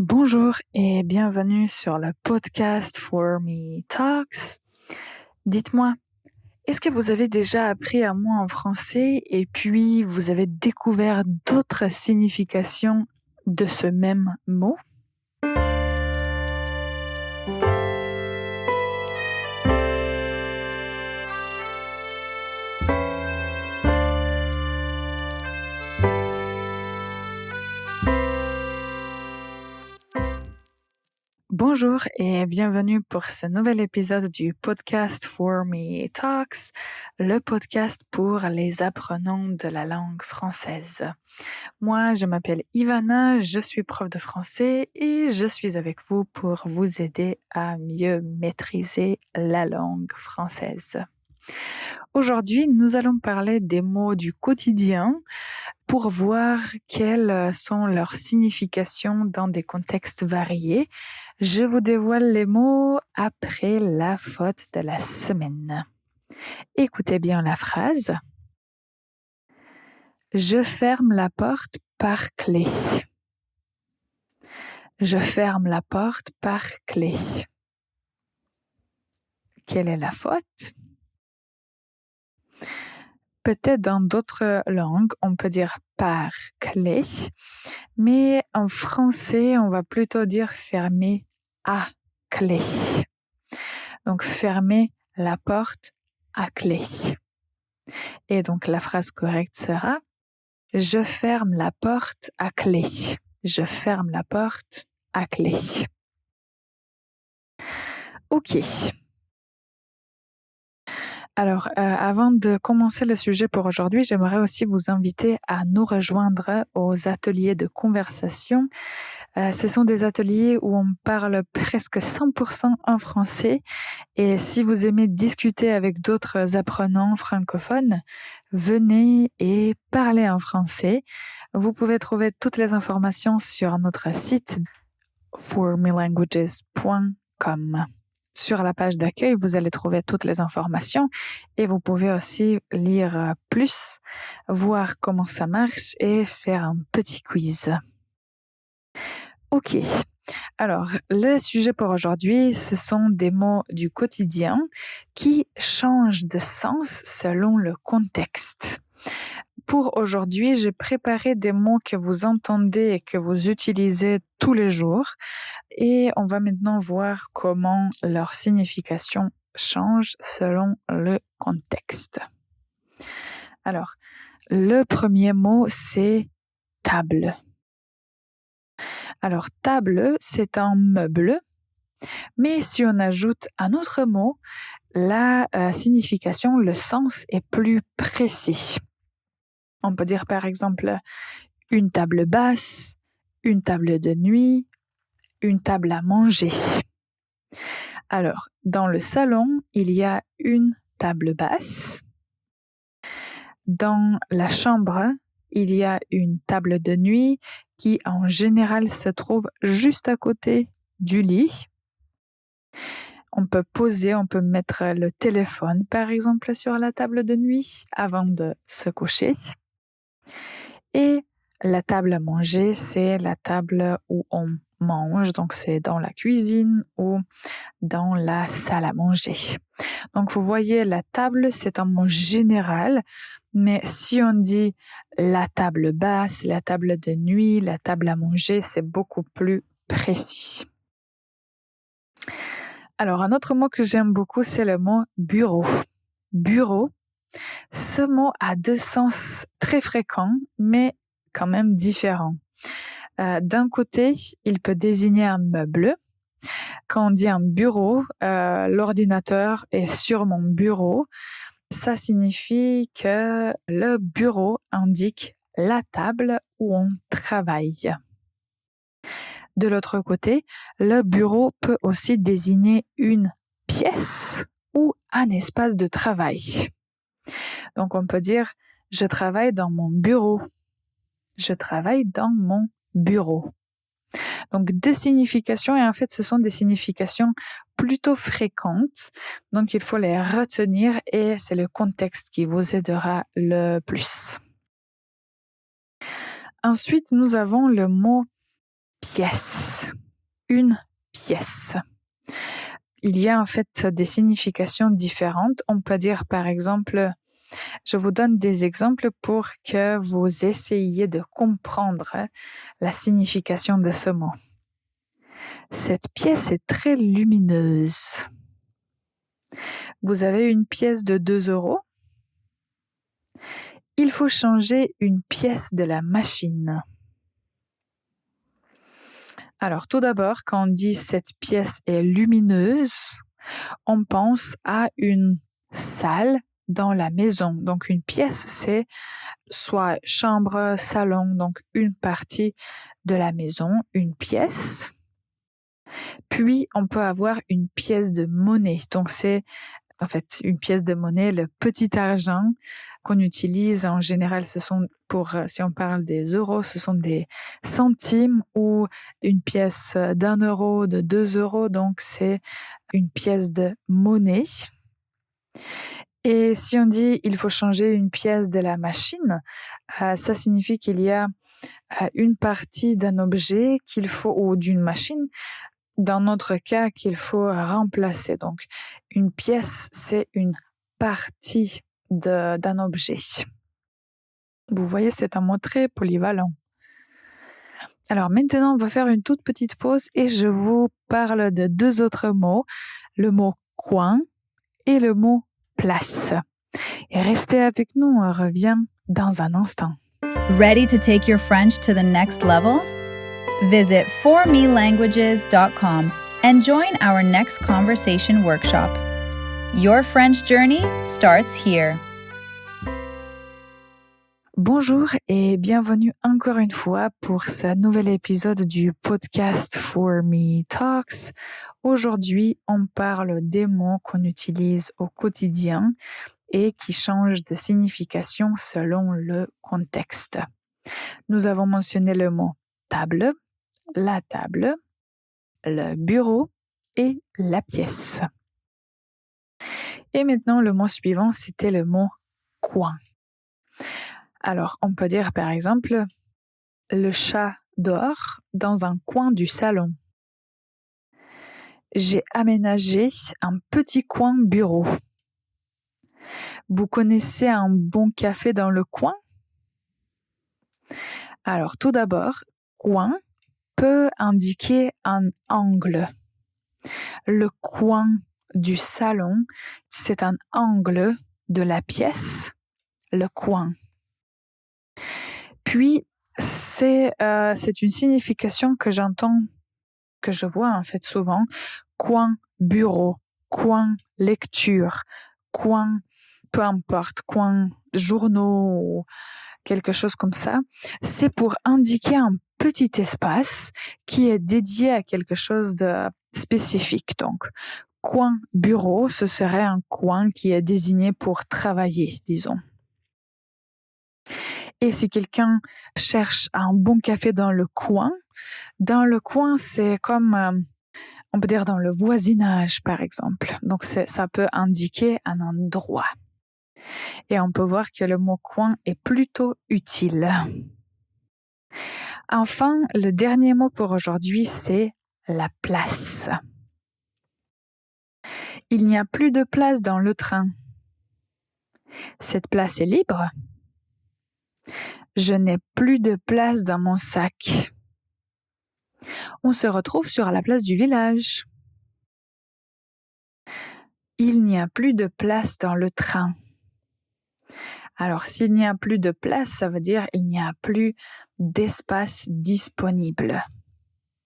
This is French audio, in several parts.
Bonjour et bienvenue sur le podcast For Me Talks. Dites-moi, est-ce que vous avez déjà appris un mot en français et puis vous avez découvert d'autres significations de ce même mot? Bonjour et bienvenue pour ce nouvel épisode du podcast For Me Talks, le podcast pour les apprenants de la langue française. Moi, je m'appelle Ivana, je suis prof de français et je suis avec vous pour vous aider à mieux maîtriser la langue française. Aujourd'hui, nous allons parler des mots du quotidien pour voir quelles sont leurs significations dans des contextes variés. Je vous dévoile les mots après la faute de la semaine. Écoutez bien la phrase. Je ferme la porte par clé. Je ferme la porte par clé. Quelle est la faute? Peut-être dans d'autres langues, on peut dire par clé, mais en français, on va plutôt dire fermer à clé. Donc, fermer la porte à clé. Et donc, la phrase correcte sera « Je ferme la porte à clé. Je ferme la porte à clé. » Ok. Alors, avant de commencer le sujet pour aujourd'hui, j'aimerais aussi vous inviter à nous rejoindre aux ateliers de conversation. Ce sont des ateliers où on parle presque 100% en français et si vous aimez discuter avec d'autres apprenants francophones, venez et parlez en français. Vous pouvez trouver toutes les informations sur notre site formelanguages.com. Sur la page d'accueil, vous allez trouver toutes les informations et vous pouvez aussi lire plus, voir comment ça marche et faire un petit quiz. Ok, alors le sujet pour aujourd'hui, ce sont des mots du quotidien qui changent de sens selon le contexte. Pour aujourd'hui, j'ai préparé des mots que vous entendez et que vous utilisez tous les jours et on va maintenant voir comment leur signification change selon le contexte. Alors, le premier mot, c'est table. Alors, table, c'est un meuble, mais si on ajoute un autre mot, la signification, le sens est plus précis. On peut dire par exemple une table basse, une table de nuit, une table à manger. Alors, dans le salon, il y a une table basse. Dans la chambre, il y a une table de nuit qui en général se trouve juste à côté du lit. On peut mettre le téléphone par exemple sur la table de nuit avant de se coucher. Et la table à manger, c'est la table où on mange, donc c'est dans la cuisine ou dans la salle à manger. Donc vous voyez, la table, c'est un mot général, mais si on dit la table basse, la table de nuit, la table à manger, c'est beaucoup plus précis. Alors, un autre mot que j'aime beaucoup, c'est le mot bureau. Bureau, ce mot a deux sens très fréquents, mais quand même différents. D'un côté, il peut désigner un meuble. Quand on dit un bureau, l'ordinateur est sur mon bureau. Ça signifie que le bureau indique la table où on travaille. De l'autre côté, le bureau peut aussi désigner une pièce ou un espace de travail. Donc on peut dire « je travaille dans mon bureau ». Je travaille dans mon bureau. Donc deux significations et en fait ce sont des significations plutôt fréquentes. Donc il faut les retenir et c'est le contexte qui vous aidera le plus. Ensuite nous avons le mot pièce. Une pièce. Il y a en fait des significations différentes. On peut dire par exemple, je vous donne des exemples pour que vous essayiez de comprendre la signification de ce mot. Cette pièce est très lumineuse. Vous avez une pièce de 2 €. Il faut changer une pièce de la machine. Alors, tout d'abord, quand on dit cette pièce est lumineuse, on pense à une salle dans la maison. Donc, une pièce, c'est soit chambre, salon, donc une partie de la maison, une pièce. Puis, on peut avoir une pièce de monnaie. Donc, c'est en fait une pièce de monnaie, le petit argent qu'on utilise en général, ce sont si on parle des euros, ce sont des centimes ou une pièce d'1 €, de 2 €, donc c'est une pièce de monnaie. Et si on dit il faut changer une pièce de la machine, ça signifie qu'il y a une partie d'un objet qu'il faut ou d'une machine, dans notre cas, qu'il faut remplacer. Donc, une pièce, c'est une partie d'un objet. Vous voyez, c'est un mot très polyvalent. Alors maintenant, on va faire une toute petite pause et je vous parle de 2 autres mots, le mot coin et le mot place. Et restez avec nous, on revient dans un instant. Ready to take your French to the next level? Visit formelanguages.com and join our next conversation workshop. Your French journey starts here. Bonjour et bienvenue encore une fois pour ce nouvel épisode du podcast For Me Talks. Aujourd'hui, on parle des mots qu'on utilise au quotidien et qui changent de signification selon le contexte. Nous avons mentionné le mot table, la table, le bureau et la pièce. Et maintenant, le mot suivant, c'était le mot coin. Alors, on peut dire par exemple, le chat dort dans un coin du salon. J'ai aménagé un petit coin bureau. Vous connaissez un bon café dans le coin? Alors, tout d'abord, coin peut indiquer un angle. Le coin du salon, c'est un angle de la pièce, le coin. Puis, c'est une signification que je vois en fait souvent, coin bureau, coin lecture, coin peu importe, coin journaux ou quelque chose comme ça. C'est pour indiquer un petit espace qui est dédié à quelque chose de spécifique. Donc, coin bureau, ce serait un coin qui est désigné pour travailler, disons. Et si quelqu'un cherche un bon café dans le coin, c'est comme, on peut dire dans le voisinage, par exemple. Donc, ça peut indiquer un endroit. Et on peut voir que le mot coin est plutôt utile. Enfin, le dernier mot pour aujourd'hui, c'est la place. Il n'y a plus de place dans le train. Cette place est libre. Je n'ai plus de place dans mon sac. On se retrouve sur la place du village. Il n'y a plus de place dans le train. Alors, s'il n'y a plus de place, ça veut dire il n'y a plus d'espace disponible.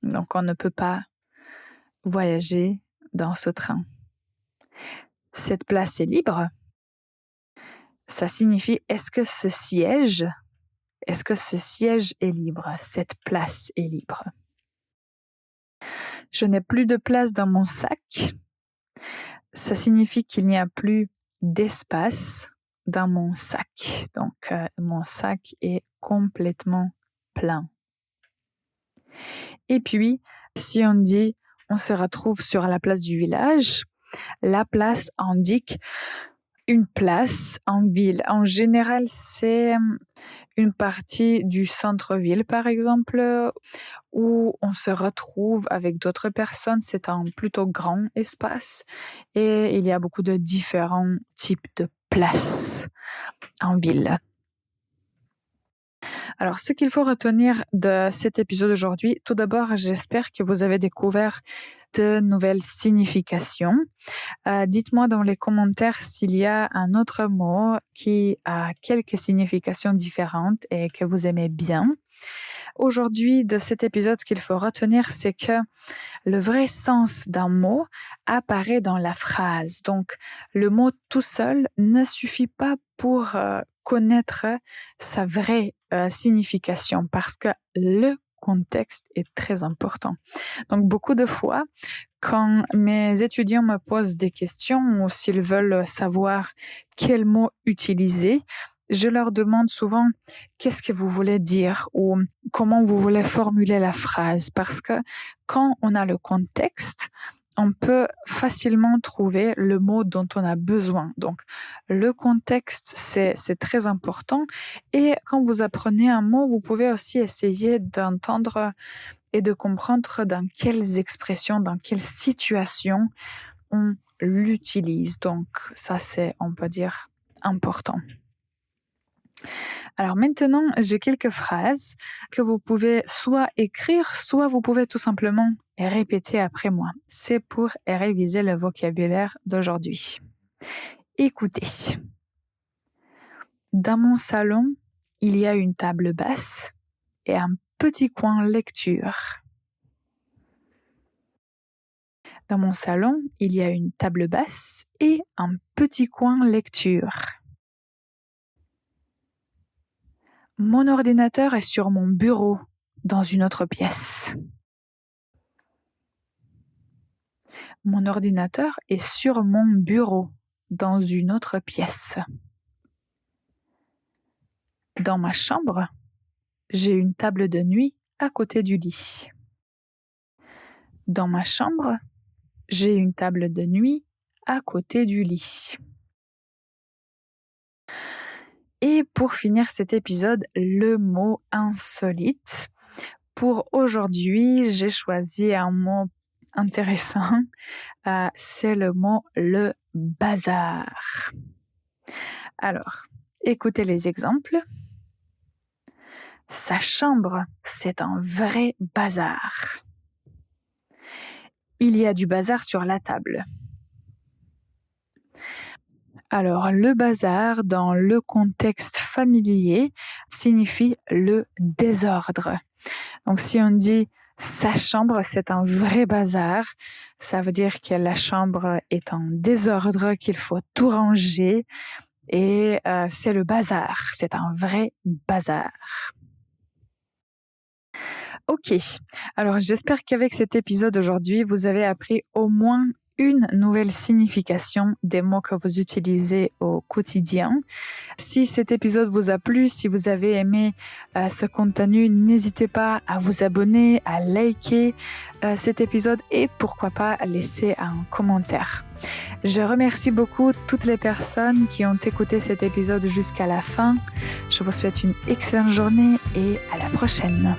Donc, on ne peut pas voyager dans ce train. Cette place est libre. Ça signifie est-ce que ce siège est libre? Cette place est libre. Je n'ai plus de place dans mon sac. Ça signifie qu'il n'y a plus d'espace dans mon sac. Donc, mon sac est complètement plein. Et puis, si on dit on se retrouve sur la place du village, la place indique une place en ville. En général, c'est une partie du centre-ville, par exemple, où on se retrouve avec d'autres personnes. C'est un plutôt grand espace et il y a beaucoup de différents types de places en ville. Alors, ce qu'il faut retenir de cet épisode aujourd'hui, tout d'abord, j'espère que vous avez découvert de nouvelles significations. Dites-moi dans les commentaires s'il y a un autre mot qui a quelques significations différentes et que vous aimez bien. Aujourd'hui, de cet épisode, ce qu'il faut retenir, c'est que le vrai sens d'un mot apparaît dans la phrase. Donc, le mot tout seul ne suffit pas pour connaître sa vraie signification parce que le contexte est très important. Donc, beaucoup de fois, quand mes étudiants me posent des questions ou s'ils veulent savoir quel mot utiliser, je leur demande souvent qu'est-ce que vous voulez dire ou comment vous voulez formuler la phrase parce que quand on a le contexte, on peut facilement trouver le mot dont on a besoin. Donc, le contexte, c'est très important. Et quand vous apprenez un mot, vous pouvez aussi essayer d'entendre et de comprendre dans quelles expressions, dans quelles situations on l'utilise. Donc, ça, c'est, on peut dire, important. Alors maintenant, j'ai quelques phrases que vous pouvez soit écrire, soit vous pouvez tout simplement répéter après moi. C'est pour réviser le vocabulaire d'aujourd'hui. Écoutez. Dans mon salon, il y a une table basse et un petit coin lecture. Dans mon salon, il y a une table basse et un petit coin lecture. Mon ordinateur est sur mon bureau, dans une autre pièce. Mon ordinateur est sur mon bureau, dans une autre pièce. Dans ma chambre, j'ai une table de nuit à côté du lit. Dans ma chambre, j'ai une table de nuit à côté du lit. Et pour finir cet épisode, le mot insolite. Pour aujourd'hui, j'ai choisi un mot intéressant. C'est le mot le bazar. Alors, écoutez les exemples. Sa chambre, c'est un vrai bazar. Il y a du bazar sur la table. Alors, le bazar, dans le contexte familier, signifie le désordre. Donc, si on dit « sa chambre, c'est un vrai bazar », ça veut dire que la chambre est en désordre, qu'il faut tout ranger et c'est le bazar, c'est un vrai bazar. Ok, alors j'espère qu'avec cet épisode aujourd'hui, vous avez appris au moins une nouvelle signification des mots que vous utilisez au quotidien. Si cet épisode vous a plu, si vous avez aimé ce contenu, n'hésitez pas à vous abonner, à liker cet épisode et pourquoi pas laisser un commentaire. Je remercie beaucoup toutes les personnes qui ont écouté cet épisode jusqu'à la fin. Je vous souhaite une excellente journée et à la prochaine.